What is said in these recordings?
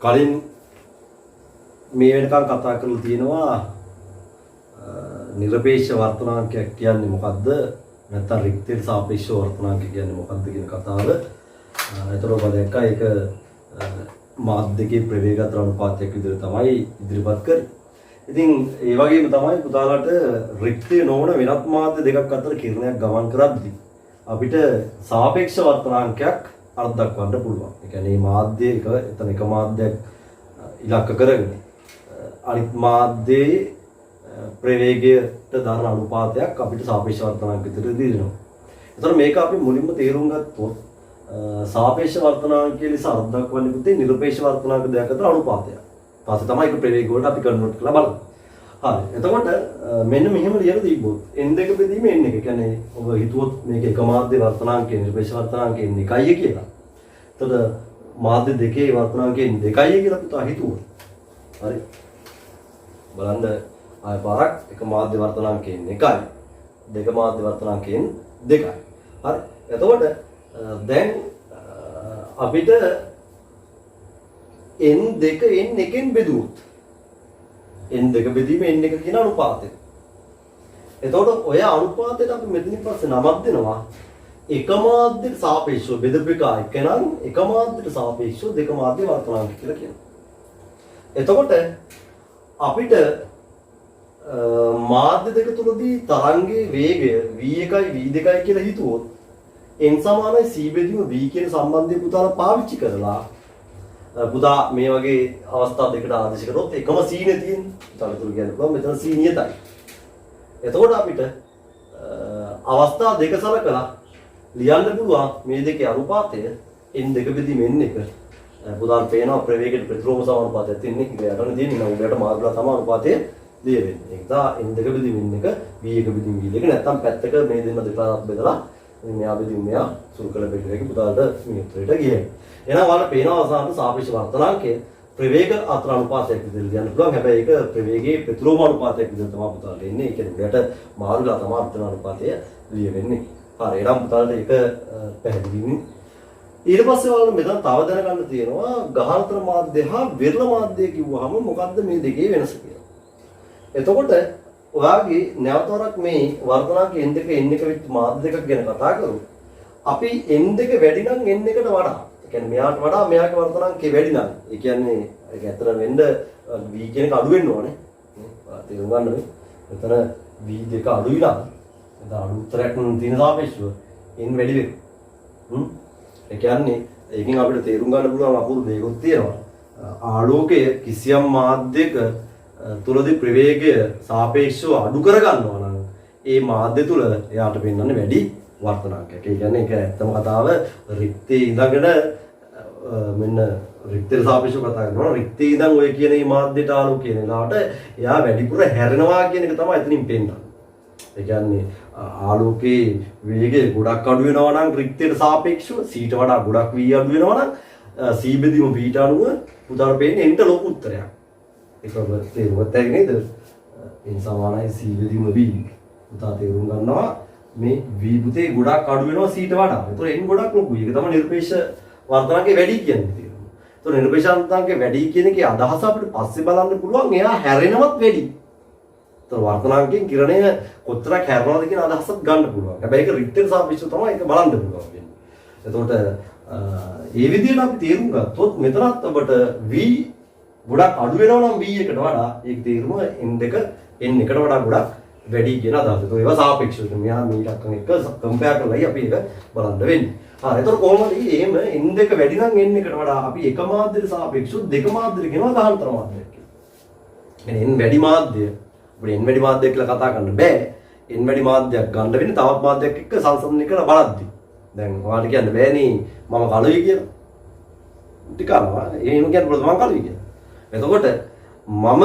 කලින් මේ වෙනකන් කතා කරලා තියෙනවා නිර්පේක්ෂ වර්තනාංකයක් කියන්නේ මොකද්ද? නැත්නම් රික්තයට සාපේක්ෂ වර්තනාංක කියන්නේ මොකද්ද කියන කතාව. ඒතරෝ බලයක ඒක මාධ්‍යකේ ප්‍රවේගතර අනුපාතයක් විදිහට තමයි ඉදිරිපත් කරන්නේ. ඉතින් ඒ වගේම තමයි පුතාලට රික්තය නොවන වෙනත් මාධ්‍ය දෙකක් අතර කිරණයක් ගමන් කරද්දී අපිට සාපේක්ෂ වර්තනාංකයක් අර්ථ දක්වන්න පුළුවන්. ඒ කියන්නේ මේ මාධ්‍ය එක මාධ්‍යයක් ඉලක්ක කරගෙන අනිත් මාධ්‍යයේ ප්‍රවේගයට දාන අනුපාතයක් අපිට සාපේක්ෂ වර්තනාංක විදිහට දෙනවා. ඒතර මේක අපි මුලින්ම තේරුම් ගත්තොත් සාපේක්ෂ වර්තනාංකය ලෙස අර්ථ දක්වන්නේ පුතේ නිර්පේක්ෂ වර්තනාංක දෙක අතර අනුපාතයක්. ඊපස්සේ තමයි ඒක ප්‍රවේග වලට අපි කන්වර්ට් කරලා බලන්නේ. හරි. එතකොට මෙන්න මෙහෙම ලියලා තිබ්බොත් n2 බෙදීම n1. ඒ කියන්නේ ඔබ හිතුවොත් මේක එක මාධ්‍ය වර්තනාංකය නිර්පේක්ෂ වර්තනාංකය n1යි කියලා. එතකොට මාධ්‍ය දෙකේ වර්තනාංකය n2යි කියලා පුතා හිතුවොත්. හරි. බලන්න ආය පාරක් එක මාධ්‍ය වර්තනාංකය n1යි. දෙක මාධ්‍ය වර්තනාංකය n2යි. හරි. එතකොට දැන් අපිට n2 n1ෙන් බෙදුවොත් n2 බෙදීම n1 කියන අනුපාතය. එතකොට ඔය අනුපාතයට අපි මෙතනින් පස්සේ නමක් දෙනවා එක මාධ්‍යයට සාපේක්ෂව බෙදපු එක නම් එක මාධ්‍යයට සාපේක්ෂව දෙක මාධ්‍ය වර්තනාංක කියලා කියනවා. එතකොට අපිට මාධ්‍ය දෙක තුලදී තරංගයේ වේගය v1යි v2යි කියලා හිතුවොත් n සමානයි c බෙදීම v කියන සම්බන්ධය පුතාලා පාවිච්චි කරලා පුතා මේ වගේ අවස්ථා දෙකට ආදේශ කරොත් එකම c නේ තියෙන්නේ. පුතාලා තුල කියන්න පුළුවන් මෙතන c නියතයි. එතකොට අපිට අවස්ථා දෙක සලකලා ලියන්න පුළුවන් මේ දෙකේ අනුපාතය n2 බෙදීම n1. පුතාලා පේනවා ප්‍රවේගයට ප්‍රතිලෝම සමානුපාතයක් තියෙන්නේ. ඒක යටනේ තියෙන්නේ උඩට මාර්ගලා තමයි අනුපාතය දී වෙන්නේ. ඒක තමයි n2 බෙදීම n1 v1 බෙදීම v2 නැත්නම් පැත්තක මේ දෙන්න දෙපාරක් බෙදලා මෙයා බෙදීම මෙයා සුළු කළ බෙදීම එක පුතාලට මේ උත්තරයට ගියේ. එහෙනම් ඔයාලට පේනවා අවසානට සාපේක්ෂ වර්තනාංකය ප්‍රවේග අතර අනුපාතයක් විදිහට ලියන්න පුළුවන්. හැබැයි ඒක ප්‍රවේගයේ ප්‍රතිලෝම අනුපාතයක් විදිහට තමයි පුතාලට එන්නේ. ඒ කියන්නේ උඩට මාරුලා තමයි අර්ථන අනුපාතය ලියවෙන්නේ. හරි. එහෙනම් පුතාලට ඒක පැහැදිලි වෙන්නේ. ඊට පස්සේ ඔයාලට මෙතන තව දැනගන්න තියෙනවා ගහනතර මාධ්‍ය හා විරල මාධ්‍ය කිව්වහම මොකද්ද මේ දෙකේ වෙනස කියලා. එතකොට ඔයාගේ නැවතවරක් මේ වර්තනාංක n2 n1 වෙච්ච මාධ්‍ය දෙකක් ගැන කතා කරමු. අපි n2 වැඩි නම් n1කට වඩා. ඒ කියන්නේ මෙයාට වඩා මෙයාගේ වර්තනාංකේ වැඩි නම්. ඒ කියන්නේ ඒක ඇත්තට වෙන්න v කියන එක අඩු වෙන්න ඕනේ. තේරුම් ගන්න මේ. මෙතන v2 අඩුයි නම් එතන අඩු උත්තරයක් තියෙන සාපේක්ෂව n වැඩි වෙනවා. ඒ කියන්නේ ඒකෙන් අපිට තේරුම් ගන්න පුළුවන් අපුරු දෙකක් තියෙනවා. ආලෝකයේ කිසියම් මාධ්‍යයක තුලදී ප්‍රවේගය සාපේක්ෂව අඩු කර ගන්නවා නම් ඒ මාධ්‍ය තුල එයාට පෙන්වන්නේ වැඩි වර්තනාංකයක්. ඒ කියන්නේ ඒක ඇත්තම කතාව රික්තයේ ඉඳගෙන මෙන්න රික්තයට සාපේක්ෂව කතා කරනවා. රික්තයේ ඉඳන් ඔය කියන මේ මාධ්‍යට ආලෝකය එනලාට එයා වැඩිපුර හැරෙනවා කියන එක තමයි එතනින් පෙන්වන්නේ. ඒ කියන්නේ ආලෝකයේ වේගය ගොඩක් අඩු වෙනවා නම් රික්තයට සාපේක්ෂව c ට වඩා ගොඩක් v අඩු වෙනවා නම් c බෙදීම v ට අනුව උදාහරණ පෙන්නේ n ට ලොකු උත්තරයක්. ඒක ඔබ තේරුම් ගත්තා නේද? n සමානයි c බෙදීම v. පුතා තේරුම් ගන්නවා මේ v පුතේ ගොඩක් අඩු වෙනවා c ට වඩා. ඒතකොට n ගොඩක් ලොකුයි. ඒක තමයි නිර්පේක්ෂ වර්තනාංකේ වැඩි කියන්නේ තේරුම. ඒතකොට නිර්පේක්ෂ වර්තනාංකේ වැඩි කියන එකේ අදහස අපිට පස්සේ බලන්න පුළුවන් එයා හැරෙනවත් වැඩි. ඒතකොට වර්තනාංකයෙන් කිරණය කොතරක් හැරෙනවද කියන අදහසත් ගන්න පුළුවන්. හැබැයි ඒක රික්ටර් සාපේක්ෂව තමයි ඒක බලන්න පුළුවන් වෙන්නේ. එතකොට මේ විදිහට අපි තේරුම් ගත්තොත් මෙතනත් ඔබට v ගොඩක් අඩු වෙනවා නම් v එකට වඩා ඒක තේරුම n2 n1කට වඩා ගොඩක් වැඩි කියන අදහස. ඒතකොට ඒවා සාපේක්ෂව. මෙහා මේ ලක්ෂණ එක කම්පෙයාර් කරලායි අපි ඒක බලන්න වෙන්නේ. හරි. ඒතකොට කොහොමද එහෙම n2 වැඩි නම් n1කට වඩා අපි එක මාධ්‍යයට සාපේක්ෂව දෙක මාධ්‍යයට කියනවා ගහනතර මාධ්‍යයක් කියලා. n වැඩි මාධ්‍ය අපිට n වැඩි මාධ්‍යයක් කියලා කතා කරන්න බෑ. n වැඩි මාධ්‍යයක් ගන්න වෙන්නේ තවත් මාධ්‍යයක් එක්ක සංසන්දනය කරලා බලද්දි. දැන් ඔයාලට කියන්න බෑනේ මම කළුයි කියලා. ටිකක් එහෙම කියන්න පුළුවන් මම කළුයි කියලා. එතකොට මම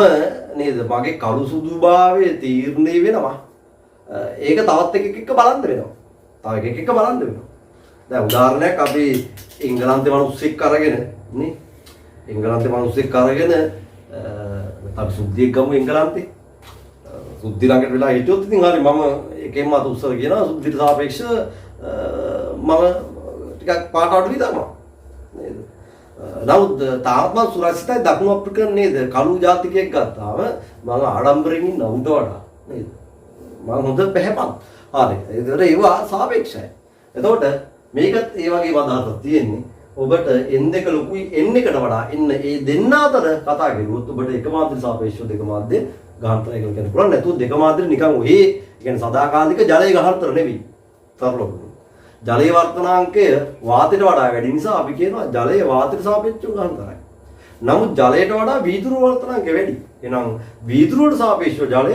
නේද මගේ කළු සුදුභාවයේ තීරණය වෙනවා. ඒක තවත් එකෙක් එක්ක බලන්න වෙනවා. තව එකෙක් එක්ක බලන්න වෙනවා. දැන් උදාහරණයක් අපි එංගලන්තේ මිනිස්සෙක් අරගෙන නේ එංගලන්තේ මිනිස්සෙක් අරගෙන අපි සුද්ධියක් ගමු එංගලන්තේ. සුද්ධි ළඟට වෙලා හිටියොත් ඉතින් හරි මම එකෙන්ම අත උස්සලා කියනවා සුද්ධිට සාපේක්ෂව මම ටිකක් පාට අඩුයි දානවා නේද? නමුත් තාත්ම සුරක්ෂිතයි දකුණු අප්‍රිකන් නේද? කළු ජාතිකයෙක් ගත්තාම මම ආඩම්බරෙන් ඉන්න උන්ට වඩා නේද? මම හොඳ පැහැපත්. හරි. ඒතර ඒවා සාපේක්ෂයි. එතකොට මේකත් ඒ වගේ වදාහක් තියෙන්නේ. ඔබට N2 ලොකුයි N එකට වඩා එන්න ඒ දෙන්න අතර කතා කරුවොත් ඔබට එක මාධ්‍ය සාපේක්ෂව දෙක මාධ්‍ය ගාහන්තර කියලා කියන්න පුළුවන්. නැතුව දෙක මාධ්‍ය නිකන් ඔහේ කියන්නේ සදාකාලික ජලයේ ගාහන්තර නෙවෙයි. තරලොක්. ජලයේ වර්තනාංකය වාතයට වඩා වැඩි නිසා අපි කියනවා ජලයේ වාතයට සාපේක්ෂව ගාහන්තරයි. නමුත් ජලයට වඩා වීදුරු වර්තනාංකය වැඩි. එහෙනම් වීදුරුවට සාපේක්ෂව ජලය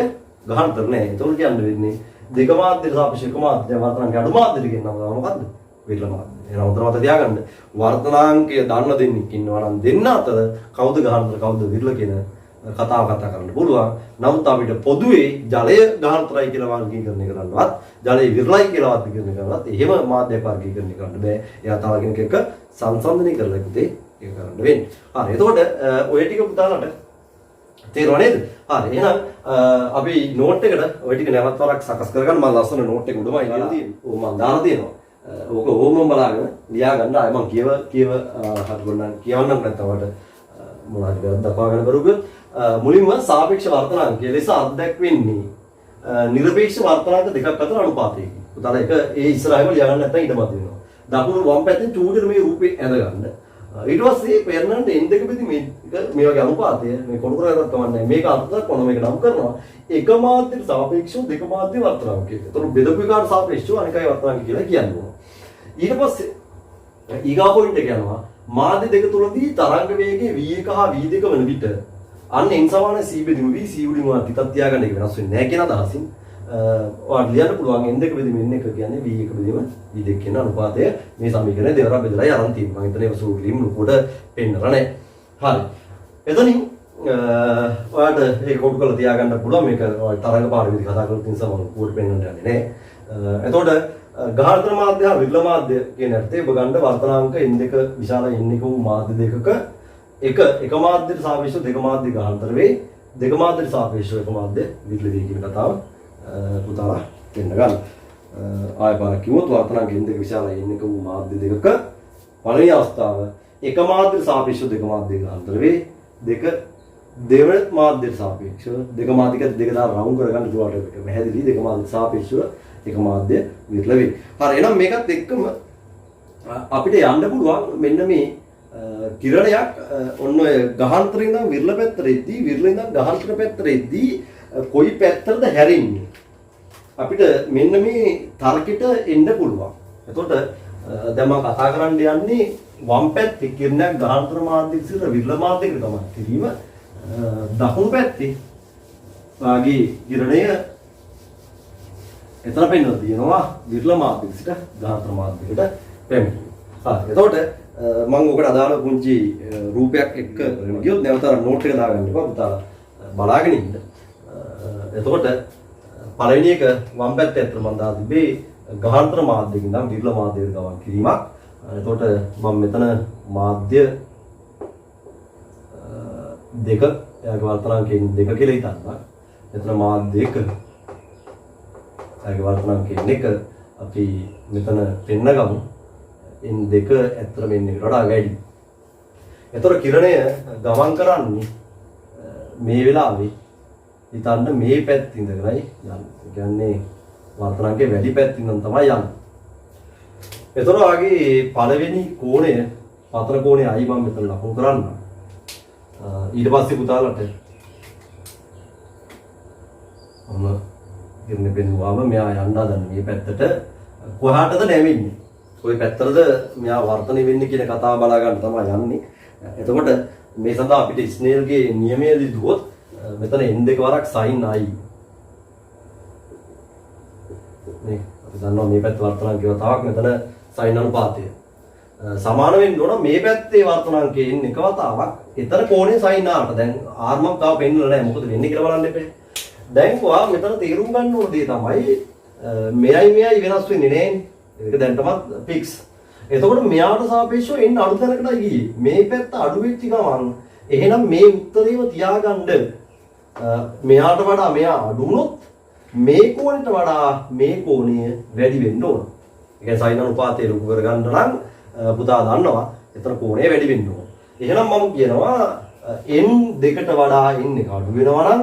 ගාහන්තර නෑ. ඒතකොට කියන්න වෙන්නේ දෙක මාධ්‍යට සාපේක්ෂව එක මාධ්‍ය වර්තනාංකය අඩු මාධ්‍යට කියනවා මොකද්ද? විරල මාධ්‍ය. එහෙනම් උතර මත තියාගන්න. වර්තනාංකය දන්න දෙන්නෙක් ඉන්නවා නම් දෙන්න අතර කවුද ගාහන්තර කවුද විරල කියන කතාව කතා කරන්න පුළුවන්. නමුත් අපිට පොදුවේ ජලය ගාහන්තරයි කියලා වර්ගීකරණය කරන්නවත් ජලය විරලයි කියලා වර්ගීකරණය කරන්නවත් එහෙම මාධ්‍යයක් වර්ගීකරණය කරන්න බෑ. එයා තව කෙනෙක් එක්ක සංසන්දනය කරලා ඉතින් ඒක කරන්න වෙන්නේ. හරි. එතකොට ඔය ටික පුතාලට තේරුණා නේද? හරි. එහෙනම් අපි නෝට් එකට ඔය ටික නැවත වරක් සකස් කරගන්න මම ලස්සන නෝට් එක උඩමයි ලියලා තියෙන්නේ. ඕක මම දාලා තියෙනවා. ඕක ඕමම බලාගෙන ලියා ගන්න. ආයෙ මම කියව හරි ගොන්නම් කියවන්නම් නැත්නම් ඔයාලට මොනවද දක්වා ගන්න බරුගොත් මුලින්ම සාපේක්ෂ වර්තනාංකය ලෙස අත්දැක්වෙන්නේ නිරපේක්ෂ වර්තනාංක දෙකක් අතර අනුපාතයකින්. උදාහරණ එක ඒ ඉස්සරහම ලියා ගන්න නැත්නම් ඊටමත් වෙනවා. දකුණු වම් පැත්තෙන් චූටියට මේ රූපේ ඇඳ ගන්න. ඊට පස්සේ පෙරනන්ට N2 පෙති මේ වගේ අනුපාතය මේ කොටු කරගත්තත් කමන්නේ. මේක අර්ථයක් කොන මේක නම් කරනවා. එක මාධ්‍යට සාපේක්ෂව දෙක මාධ්‍ය වර්තනාංකය. ඒතකොට බෙදපු එකට සාපේක්ෂව අනිකයි වර්තනාංක කියලා කියන්නේ. ඊට පස්සේ ඊගා පොයින්ට් එක යනවා. මාධ්‍ය දෙක තුලදී තරංග වේගය v1 හා v2 වන විට අන්න n සමාන c බෙදීම v c උඩින් වා තිතක් තියාගන්න එක වෙනස් වෙන්නේ නැහැ කියන අදහසින් ඔයාලට ලියන්න පුළුවන් n2 බෙදීම n1 කියන්නේ v1 බෙදීම v2 කියන අනුපාතය මේ සමීකරණය දෙවරක් බෙදලා අරන් තියෙනවා. මම හිතන්නේ ඒක සූත්‍රීම් ලොකුට පෙන්නලා නැහැ. හරි. එතනින් ඔයාලට ඒක කොටු කරලා තියාගන්න පුළුවන්. මේක ඔයාලට තරංග පාරමිති කතා කරලා තියෙන සමහර කොට පෙන්නන්න යන්නේ නැහැ. එතකොට ගාහන්තර මාධ්‍ය හා විරල මාධ්‍ය කියන අර්ථය ඔබ ගන්න වර්තනාංක n2 විශාල n1 වූ මාධ්‍ය දෙකක එක මාධ්‍යට සාපේක්ෂව දෙක මාධ්‍ය ගාහන්තර වෙයි. දෙක මාධ්‍යට සාපේක්ෂව එක මාධ්‍ය විරල වෙයි කියන කතාව පුතාලා දෙන්න ගන්න. ආය පාරක් කිව්වොත් වර්තනාංක n2 විශාල n1 වූ මාධ්‍ය දෙකක පළවෙනි අවස්ථාව එක මාධ්‍යට සාපේක්ෂව දෙක මාධ්‍ය ගාහන්තර වෙයි. දෙවන මාධ්‍යට සාපේක්ෂව දෙක මාධ්‍යක දෙක දාලා රවුම් කරගන්න දුවට එක පැහැදිලි දෙක මාධ්‍යට සාපේක්ෂව එක මාධ්‍ය විරල වෙයි. හරි. එහෙනම් මේකත් එක්කම අපිට යන්න පුළුවන් මෙන්න මේ කිරණයක් ඔන්න ඔය ගාහන්තරේ ඉඳන් විරල පැත්තට එද්දී විරල ඉඳන් ගාහන්තර පැත්තට එද්දී කොයි පැත්තටද හැරෙන්නේ අපිට මෙන්න මේ තර්කෙට එන්න පුළුවන්. එතකොට දැන් මම කතා කරන්න යන්නේ වම් පැත්තේ කිරණයක් ගාහන්තර මාධ්‍යයට සිට විරල මාධ්‍යයකට තමයි කිරීම. දකුණු පැත්තේ වාගේ කිරණය එතන පෙන්වලා තියෙනවා විරල මාධ්‍යයට සිට ගාහන්තර මාධ්‍යයකට පැමිණීම. හරි. එතකොට මම ඔකට අදාළ පුංචි රූපයක් එක්ක ගියොත් නැවත නෝට් එක දාගන්න එපා පුතාලා බලාගෙන ඉන්න. එතකොට පළවෙනි එක වම් පැත්තේ අතර මම දා තිබේ ගාහන්තර මාධ්‍යකින් නම් විරල මාධ්‍යයකට ගමන් කිරීමක්. එතකොට මම මෙතන මාධ්‍ය දෙක එයාගේ වර්තනාංකයෙන් දෙක කියලා හිතන්න. මෙතන මාධ්‍ය එක එයාගේ වර්තනාංකයෙන් එක අපි මෙතන පෙන්න ගමු. n2 ඇත්තට මෙන්න එකට වඩා වැඩි. එතකොට කිරණය ගමන් කරන්නේ මේ වෙලාවේ හිතන්න මේ පැත්ත ඉඳගෙනයි යන්නේ. ඒ කියන්නේ වර්තනාංකයේ වැඩි පැත්ත ඉඳන් තමයි යන්නේ. එතකොට ආගේ පළවෙනි කෝණය පතර කෝණය අයි මම මෙතන ලකුණු කරන්න. ඊට පස්සේ පුතාලට මම ඉන්නේ බෙන්වාම මෙයා යන්න හදන්නේ මේ පැත්තට කොහාටද නැවෙන්නේ? කොයි පැත්තටද මෙයා වර්තනය වෙන්නේ කියන කතාව බලා ගන්න තමයි යන්නේ. එතකොට මේ සඳහා අපිට ස්නේල්ගේ නියමයේදී දුවොත් මෙතන n2 වරක් sin i. මේ අපි දන්නවා මේ පැත්ත වර්තනාංකය වතාවක් මෙතන sin අනුපාතය. සමාන වෙන්න ඕන මේ පැත්තේ වර්තනාංකයේ n1 වතාවක්. එතන කෝණය sin r ට. දැන් r මම තාම පෙන්නලා නැහැ. මොකද වෙන්නේ කියලා බලන්න එපේ. දැන් කොහා මෙතන තේරුම් ගන්න ඕන දේ තමයි මෙයයි වෙනස් වෙන්නේ නෑනේ. ඒක දැන්ටමත් ෆික්ස්. එතකොට මෙයාට සාපේක්ෂව එන්න අඩු තැනකටයි ගියේ. මේ පැත්ත අඩු වෙච්ච ගමන් එහෙනම් මේ උත්තරේම තියාගන්න මෙයාට වඩා මෙයා අඩු වුණොත් මේ කෝණයට වඩා මේ කෝණය වැඩි වෙන්න ඕන. ඒ කියන්නේ sin අනුපාතය ලොකු කරගන්න නම් පුතා දන්නවා එතන කෝණය වැඩි වෙන්න ඕන. එහෙනම් මම කියනවා n දෙකට වඩා n එක අඩු වෙනවා නම්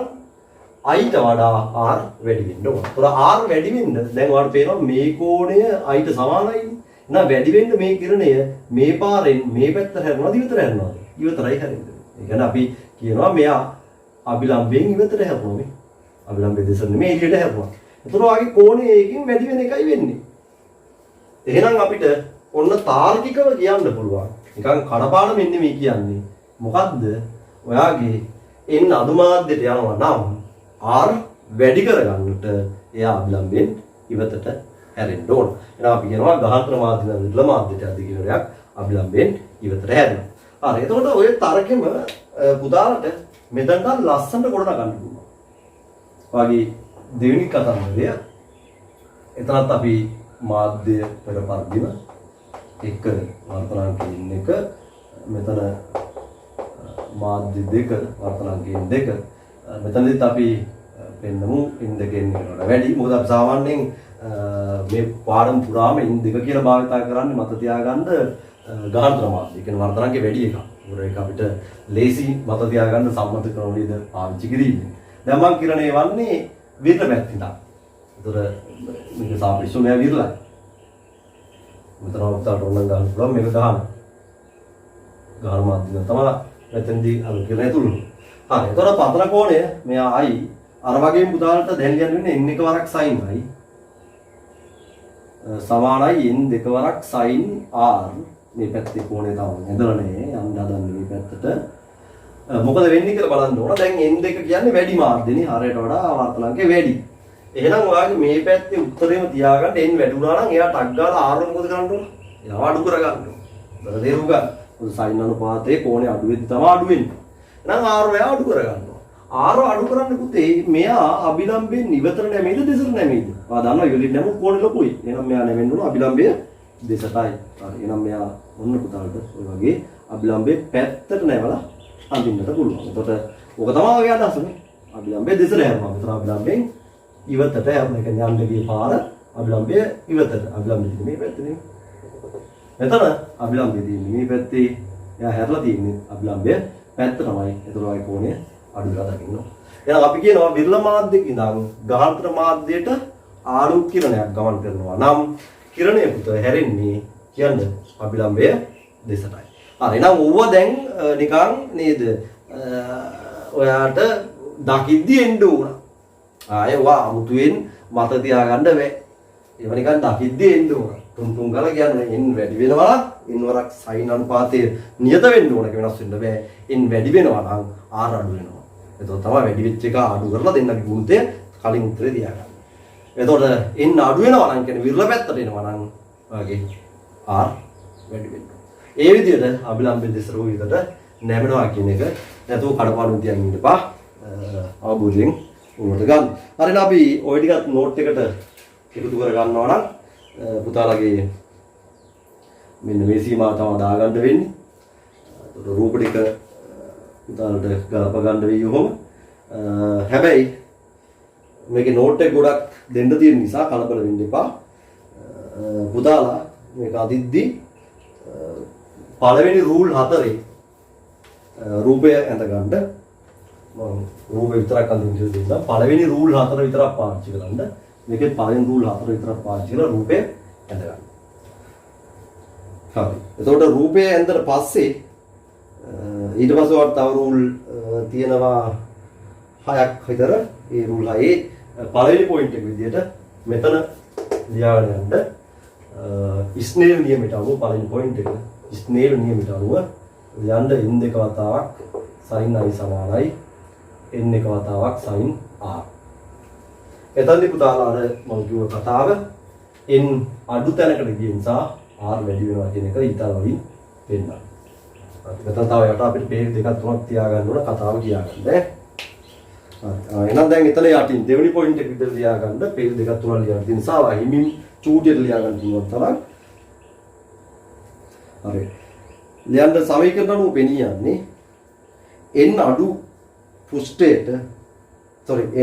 i ට වඩා r වැඩි වෙන්න ඕන. ඒතර r වැඩි වෙන්න දැන් ඔයාලට පේනවා මේ කෝණය i ට සමානයි. එහෙනම් වැඩි වෙන්න මේ කිරණය මේ පාරෙන් මේ පැත්තට හැරෙනවද ඉවතට හැරෙනවද? ඉවතරයි හැරෙන්නේ. ඒ කියන්නේ අපි කියනවා මෙයා අභිලම්බයෙන් ඉවතට හැරෙනවා මේ. අභිලම්බයේ දෙස නෙමෙයි එළියට හැරෙනවා. ඒතර ඔයාගේ කෝණය ඒකෙන් වැඩි වෙන එකයි වෙන්නේ. එහෙනම් අපිට ඔන්න තාර්කිකව කියන්න පුළුවන්. නිකන් කඩපාඩම් මෙන්න මේ කියන්නේ. මොකද්ද? ඔයාගේ n අඩු මාධ්‍යයට යනවා නම් r වැඩි කරගන්නට එයා අභිලම්බයෙන් ඉවතට හැරෙන්න ඕන. එහෙනම් අපි කියනවා ගාහන්තර මාධ්‍ය නම් විරල මාධ්‍යයට අධි කිරණයක් අභිලම්බයෙන් ඉවතට හැරෙනවා. හරි. එතකොට ඔය තර්කෙම පුතාලට මෙතනට ලස්සනට ගොඩනගා ගන්න පුළුවන්. ඔයාගේ දෙවෙනි කතන්දරය එතනත් අපි මාධ්‍ය පෙර පරිදිම එක වර්තනාංකයෙන් එක මෙතන මාධ්‍ය දෙක වර්තනාංකයෙන් දෙක මෙතනදිත් අපි පෙන්නමු in දෙකෙන් එකට වැඩි. මොකද අපි සාමාන්‍යයෙන් මේ පාඩම් පුරාම in දෙක කියලා භාවිත කරන්නේ මත තියාගන්න ගාහන්තර මාධ්‍ය. ඒ කියන්නේ වර්තනාංකේ වැඩි එකක්. ඒක අපිට ලේසි මත තියාගන්න සම්මත කරන විදිහට පාවිච්චි කිරීමෙන්. දැන් මම කිරණේ වන්නේ විරල පැත්තට. ඒතර මේක සාපේක්ෂව මෙයා විරලයි. මෙතන උත්තර ඕනනම් ගන්න පුළුවන් මේක ගහන. ගහන මාධ්‍ය තමයි මෙතෙන්දී අලු කියලා ඇතුළු. හරි. එතකොට පතන කෝණය මෙයා i අර වගේම පුතාලට දැන් ලියන්න වෙන්නේ n එක වරක් sin i සමානයි n දෙක වරක් sin r මේ පැත්තේ කෝණය තමයි ඇදලානේ යන්න හදන්නේ මේ පැත්තට. මොකද වෙන්නේ කියලා බලන්න ඕන. දැන් n දෙක කියන්නේ වැඩි මාධ්‍යනේ හරයට වඩා ආවර්තනාංකේ වැඩි. එහෙනම් ඔයාගේ මේ පැත්තේ උත්තරේම තියාගන්න n වැඩි වුණා නම් එයා ටක් ගාලා r මොකද කරන්න ඕන? එයා අඩු කරගන්න ඕන. බර තේරුම් ගන්න. මොකද sin අනුපාතයේ කෝණය අඩු වෙද්දි තමයි අඩු වෙන්නේ. එහෙනම් r එයා අඩු කරගන්න ඕන. r අඩු කරන්න පුතේ මෙයා අභිලම්බයෙන් ඉවතට නැමෙයිද දෙසට නැමෙයිද? ඔයා දන්නවා ඉවලින් නැමුත් කෝණය ලොකුයි. එහෙනම් මෙයා නැමෙන්න ඕන අභිලම්බය දෙසටයි. හරි. එහෙනම් මෙයා ඔන්න පුතාලට ඔය වගේ අභිලම්බයේ පැත්තට නැවලා අඳින්නට පුළුවන්. එතකොට ඕක තමයි ඔය අදහසනේ. අභිලම්බයේ දෙසට හැරෙනවා. මෙතන අභිලම්බයෙන් ඉවතට හැරෙන එක යන්න ගිය පාර අභිලම්බය ඉවතට. අභිලම්බයේ මේ පැත්තේ. මෙතන අභිලම්බයේදී මේ පැත්තේ එයා හැරලා තියෙන්නේ අභිලම්බය පැත්ත තමයි. ඒතර ඔය කෝණය අඩු කරලා දකින්න. එහෙනම් අපි කියනවා විරල මාධ්‍යක ඉඳන් ගාහන්තර මාධ්‍යයට ආලෝක කිරණයක් ගමන් කරනවා නම් කිරණය පුත හැරෙන්නේ කියන්නේ අභිලම්බය දෙසටයි. හරි. එහෙනම් ඌව දැන් නිකන් නේද? ඔයාට දකිද්දි එන්න ඕන. ආයේ වා අමුතුවෙන් මත තියාගන්න බෑ. ඒව නිකන් දකිද්දි එන්න ඕන. තුන් ගාලා කියන්නේ n වැඩි වෙනවා n වරක් sin අනුපාතය නියත වෙන්න ඕන. ඒක වෙනස් වෙන්න බෑ. n වැඩි වෙනවා නම් r අඩු වෙනවා. එතකොට තමයි වැඩි වෙච්ච එක අඩු කරලා දෙන්නගේ ගුණය කලින් උත්තරේ තියාගන්න. එතකොට n අඩු වෙනවා නම් කියන්නේ විරල පැත්තට එනවා නම් ඔයගේ r වැඩි වෙනවා. ඒ විදිහට අභිලම්බයේ දෙසට විදිහට නැමෙනවා කියන එක නැතුව කඩපාඩම් තියන් ඉන්න එපා. අවබෝධයෙන් උනට ගන්න. හරිද අපි ওই ටිකත් නෝට් එකට එකතු කර ගන්නවා නම් පුතාලගේ මෙන්න මේ සීමාව තමයි දාගන්න වෙන්නේ. එතකොට රූප ටික පුතාලට ගලප ගන්න වෙයි ඔහොම. හැබැයි මේකේ නෝට් එක ගොඩක් දෙන්න තියෙන නිසා කලබල වෙන්න එපා. පුතාලා මේක අදිද්දි පළවෙනි රූල් 4 රූපය ඇඳ ගන්න මම රූපය විතරක් අඳින්න දෙන්නම්. පළවෙනි රූල් 4 විතරක් පාවිච්චි කරන්න. මේකේ පළවෙනි රූල් 4 විතරක් පාවිච්චි කරලා රූපය ඇඳ ගන්න. හරි. එතකොට රූපය ඇඳලා පස්සේ ඊට පස්සේ වට තව රූල් තියෙනවා 6ක් විතර. ඒ රූල් 6 පළවෙනි පොයින්ට් එක විදිහට මෙතන ලියාගෙන යන්න. ස්නේල් නියමයට අනුව පළවෙනි පොයින්ට් එක ස්නේල් නියමයට අනුව යන්න n දෙක වතාවක් sin i සමානයි n එක වතාවක් sin r. එතනදී පුතාලා අර මම කිව්ව කතාව n අඩු තැනකට ගිය නිසා r වැඩි වෙනවා කියන එක ඊතල වලින් පෙන්නනවා. මෙතන තව යට අපිට පේජ් දෙකක් තුනක් තියාගන්න ඕන කතාව කියාගන්න. හරි. එහෙනම් දැන් එතන යටින් දෙවෙනි පොයින්ට් එක විතර ලියාගන්න පේජ් දෙකක් තුනක් ලියන්න තියෙන නිසා හිමින් චූටියට ලියාගන්න පුළුවන් තරම්. හරි. ලියන්න සමීකරණ අනුව පෙනී යන්නේ n අඩු පෘෂ්ඨයට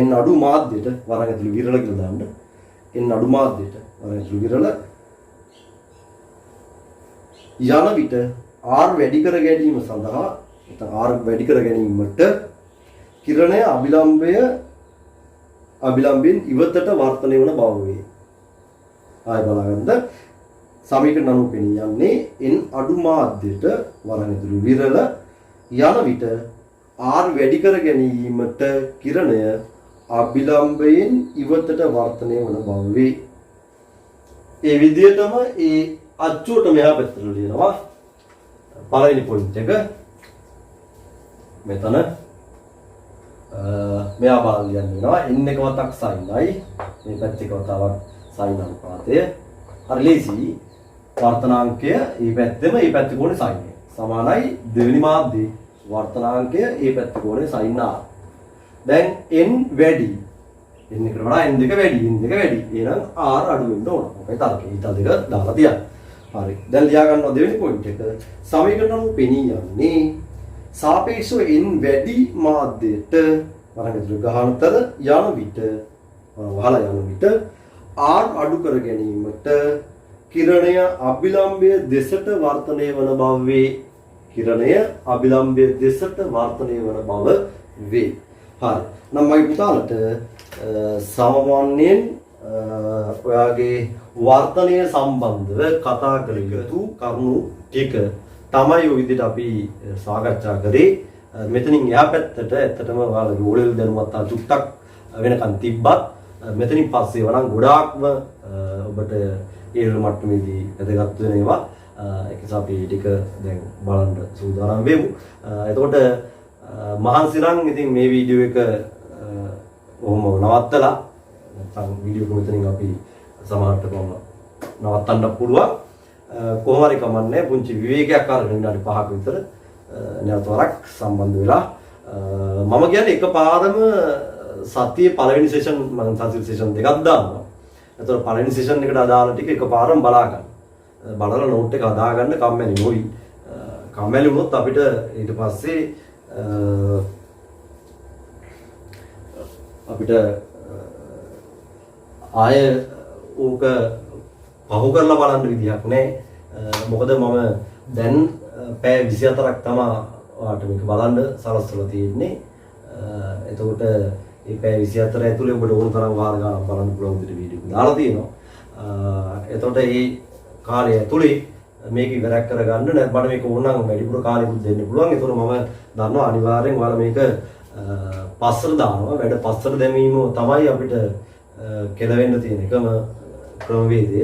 n අඩු මාධ්‍යයට වරන් ඇතුළු විරල කියලා දාන්න. n අඩු මාධ්‍යයට වරන් ඇතුළු විරල යන විට R වැඩි කර ගැනීම සඳහා නැත්නම් R වැඩි කර ගැනීමට කිරණය අභිලම්බයෙන් ඉවතට වර්තනය වන බව වේ. ආය බලගන්න සමීකරණ 90 පෙනී යන්නේ n අඩු මාධ්‍යයට වරන් ඇතුළු විරල යන විට R වැඩි කර ගැනීමට කිරණය අභිලම්බයෙන් ඉවතට වර්තනය වන බව වේ. ඒ විදිහටම ඒ අච්චුවට මෙහා පැත්තට ලියනවා. පළවෙනි පොයින්ට් එක මෙතන මෙයා බලන්න වෙනවා n එක වතක් sin i මේ පැත්ත එක වතාවක් sin අනුපාතය හරි ලේසි වර්තනාංකය මේ පැත්තෙම මේ පැත්ත කොනේ sin එක සමානයි දෙවෙනි මාධ්‍යයේ වර්තනාංකය මේ පැත්ත කොනේ sin r දැන් n වැඩි n එකට වඩා n දෙක වැඩි එහෙනම් r අඩු වෙන්න ඕන මොකයි තරකේ ඊට දෙක දාලා තියන්න හරි දැන් ලියා ගන්නවා දෙවෙනි පොයින්ට් එක සමීකරණ නම් පෙනී යන්නේ සාපේක්ෂව n වැඩි මාධ්‍යයට වරංගතුළු ගහනතර යන විට වහලා යන විට r අඩු කර ගැනීමට කිරණය අභිලම්බය දෙසට වර්තනය වන බව වේ. කිරණය අභිලම්බය දෙසට වර්තනය වන බව වේ. හරි. නම් මගේ පුතාලට සාමාන්‍යයෙන් ඔයාගේ වර්තනය සම්බන්ධව කතා කළ යුතු කරුණු ටික තමයි ඔය විදිහට අපි සාකච්ඡා කරේ. මෙතනින් එහා පැත්තට ඇත්තටම ඔයාලගේ ඕලෙවල් දැනුමත් චුට්ටක් වෙනකන් තිබ්බත් මෙතනින් පස්සේ වරන් ගොඩාක්ම ඔබට ඒ මට්ටමේදී වැදගත් වෙන ඒවා ඒක නිසා අපි ටික දැන් බලන්න සූදානම් වෙමු. එතකොට මහන්සි නම් ඉතින් මේ වීඩියෝ එක ඔහොම නවත්තලා නැත්නම් වීඩියෝ එක මෙතනින් අපි සමහරට කොහොම නවත්තන්න පුළුවන්. කොහොම හරි කමන්නේ පුංචි විවේකයක් අරගෙන විනාඩි 5ක විතර නැවත වරක් සම්බන්ධ වෙලා මම කියන්නේ එකපාරම සතියේ පළවෙනි සෙෂන් මම සතියේ සෙෂන් දෙකක් දානවා. එතකොට පළවෙනි සෙෂන් එකට අදාළ ටික එකපාරම බලා ගන්න. බලලා නෝට් එක හදා ගන්න කම්මැලි නොවි. කම්මැලි වුණොත් අපිට ඊට පස්සේ අපිට ආය ඕක පහු කරලා බලන්න විදියක් නැහැ. මොකද මම දැන් පැය 24ක් තමයි ඔයාලට මේක බලන්න සලස්වලා තියෙන්නේ. එතකොට මේ පැය 24 ඇතුලේ ඔබට ඕන තරම් වාර ගණන් බලන්න පුළුවන් විදිහට වීඩියෝ එක දාලා තියෙනවා. එතකොට මේ කාලය ඇතුලේ මේක ඉවරක් කරගන්න නැත්නම් මේක ඕනනම් වැඩිපුර කාලෙකුත් දෙන්න පුළුවන්. ඒතකොට මම දන්නවා අනිවාර්යෙන් ඔයාලා මේක පස්සට දානවා. වැඩ පස්සට දැමීම තමයි අපිට කෙලවෙන්න තියෙන එකම ක්‍රමවේදය.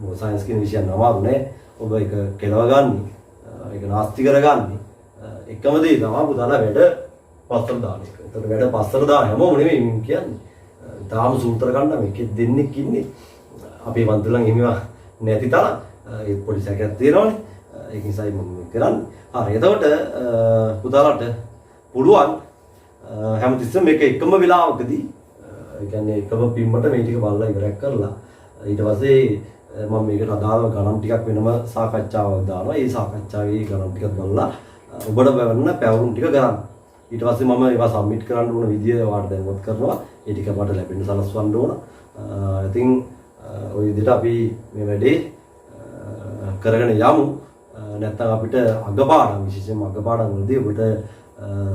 මොකද සයන්ස් කියන විෂය නමාරු නෑ. ඔබ ඒක කෙලව ගන්න. ඒක නාස්ති කරගන්නේ. එකම දේ තමයි පුතාලා වැඩ පස්සට දාන එක. ඒතකොට වැඩ පස්සට දාන හැමෝම නෙමෙයි මම කියන්නේ. තාම සූත්‍ර ගන්න මේකෙත් දෙන්නෙක් ඉන්නේ. අපේ වන්දලන් එහෙමවා නැති තරම් ඒ පොඩි සැකයක් තියෙනවනේ. ඒක නිසායි මම කරන්නේ. හරි. එතකොට පුතාලට පුළුවන් හැමතිස්සෙම මේක එකම වෙලාවකදී ඒ කියන්නේ එකම පිම්මට මේ ටික බලලා ඉවරයක් කරලා ඊට පස්සේ මම මේකට අදාළ ගණන් ටිකක් වෙනම සාකච්ඡාවක් දානවා. ඒ සාකච්ඡාවේ ගණන් ටිකක් බලලා ඔබට බැවන්න පැවරුම් ටික ගන්න. ඊට පස්සේ මම ඒවා සබ්මිට් කරන්න ඕන විදිය ඔයාලට දැනුවත් කරනවා. ඒ ටික මට ලැබෙන්න සලස්වන්න ඕන. ඉතින් ওই විදිහට අපි මේ වැඩේ කරගෙන යමු. නැත්නම් අපිට අගපාඩම් විශේෂයෙන්ම අගපාඩම් වලදී ඔබට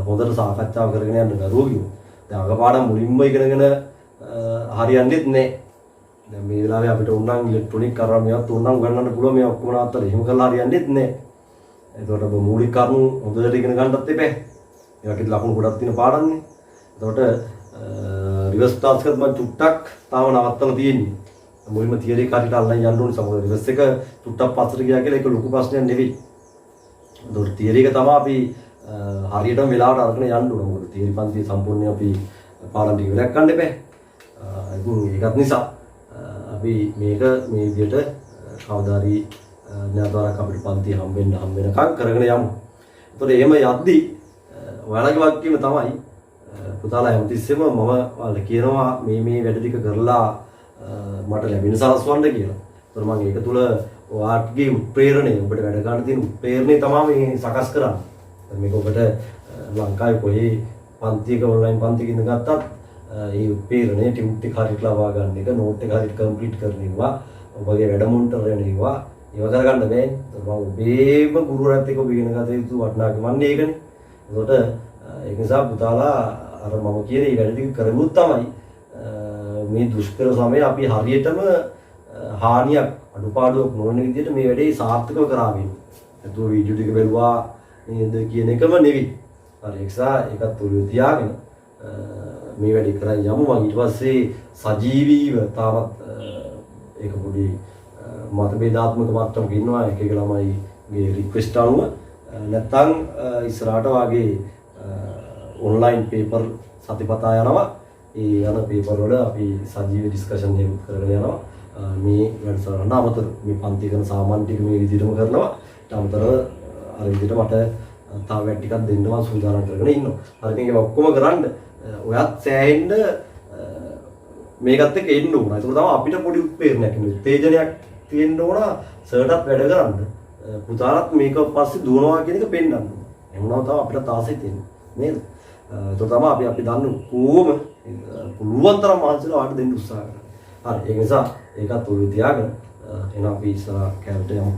හොඳට සාකච්ඡා කරගෙන යන්න දරුවෝ කියමු. දැන් අගපාඩම් මුලින්ම ඉගෙනගෙන හරියන්නේත් නැහැ. දැන් මේ වෙලාවේ අපිට උන්නම් ඉලෙක්ට්‍රොනික කරා මේවත් උන්නම් ගන්නන්න පුළුවන් මේ ඔක්කොම අතර එහෙම කරලා හරියන්නේත් නැහැ. ඒකට ඔබ මූලික කරුණු හොඳට ඉගෙන ගන්නත් එපා. ඒකට ලකුණු ගොඩක් තියෙන පාඩම්නේ. ඒකට රිවර්ස් ටාස්ක් එකත් මම චුට්ටක් තාම නවත්තලා තියෙන්නේ. මුලින්ම තියරි එක හරියට අල්ලන් යන්න ඕනේ. සමහර රිවර්ස් එක චුට්ටක් පස්සට ගියා කියලා ඒක ලොකු ප්‍රශ්නයක් නෙවෙයි. ඒකට තියරි එක තමයි අපි හරියටම වෙලාවට අරගෙන යන්න ඕනේ. මොකද තියරි පන්තිය සම්පූර්ණයෙන් අපි පාඩම් ටික ඉවරයක් ගන්න එපා. ඒකත් නිසා අපි මේක මේ විදිහට කවදාරි නැවතවරක් අපිට පන්ති හම්බෙනකම් කරගෙන යමු. ඒතකොට එහෙම යද්දී ඔයාලගේ වගකීම තමයි පුතාලා හැමතිස්සෙම මම ඔයාලට කියනවා මේ වැඩ ටික කරලා මට ලැබෙන සලස්වන්න කියලා. ඒතකොට මම ඒක තුල ඔයාලගේ උත්ප්‍රේරණය ඔබට වැඩ ගන්න තියෙන උත්ප්‍රේරණය තමයි මේ සකස් කරන්නේ. මේක ඔබට ලංකාවේ කොහේ පන්තියක ඔන්ලයින් පන්තියක ඉඳ ගත්තත් ඒ උත්ප්‍රේරණය ටියුට් එක හරියට ලබා ගන්න එක නෝට් එක හරියට කම්ප්ලීට් කරන ඒවා ඔබගේ වැඩ මොනිටර් වෙන ඒවා ඒව කරගන්න බෑ. මම ඔබේම ගුරුවරයාත් එක්ක ඔබ ඉගෙන ගත යුතු වටිනාකම මන්නේ ඒකනේ. ඒකට ඒක නිසා පුතාලා අර මම කියන මේ වැඩ ටික කරගුත් තමයි මේ දුෂ්කර සමයේ අපි හරියටම හානියක් අඩුපාඩුවක් නොවන විදිහට මේ වැඩේ සාර්ථකව කරාගෙන. ඒතෝ වීඩියෝ ටික බැලුවා නේද කියන එකම නෙවෙයි. හරි ඒ නිසා ඒකත් ඔළුවේ තියාගෙන මේ වැඩේ කරන් යමු. මම ඊට පස්සේ සජීවීව තාමත් ඒක පොඩි මතභේදාත්මක මට්ටමක ඉන්නවා එක එක ළමයිගේ රික්වෙස්ට් අනුව. නැත්තම් ඉස්සරහට වාගේ ඔන්ලයින් පේපර් සතිපතා යනවා. ඒ යන පේපර් වල අපි සජීව ඩිස්කෂන් එකක් කරගෙන යනවා. මේ වැඩසටහන අමතර මේ පන්ති කරන සාමාන්‍ය ටික මේ විදිහටම කරනවා. ඊට අමතරව අර විදිහට මට තව වැඩ ටිකක් දෙන්න මම සූදානම් කරගෙන ඉන්නවා. හරි ඉතින් ඒක ඔක්කොම කරන්න ඔයත් සෑහෙන්න මේකත් එක්ක එන්න ඕන. ඒක තමයි අපිට පොඩි උත්පේරණයක් උත්තේජනයක් තියෙන්න ඕන සර්ටත් වැඩ කරන්න. පුතාලත් මේක පස්සේ දුවනවා කියන එක පෙන්වන්න. එහෙනම් තමයි අපිට තාසෙ තියෙන්නේ. නේද? ඒක තමයි අපි දන්න කොහොම පුළුවන් තරම් මහන්සිලා වාට දෙන්න උත්සාහ කරනවා. හරි ඒ නිසා ඒකත් ඔය තියාගෙන එනවා අපි ඉස්සරහ කැලට යමු.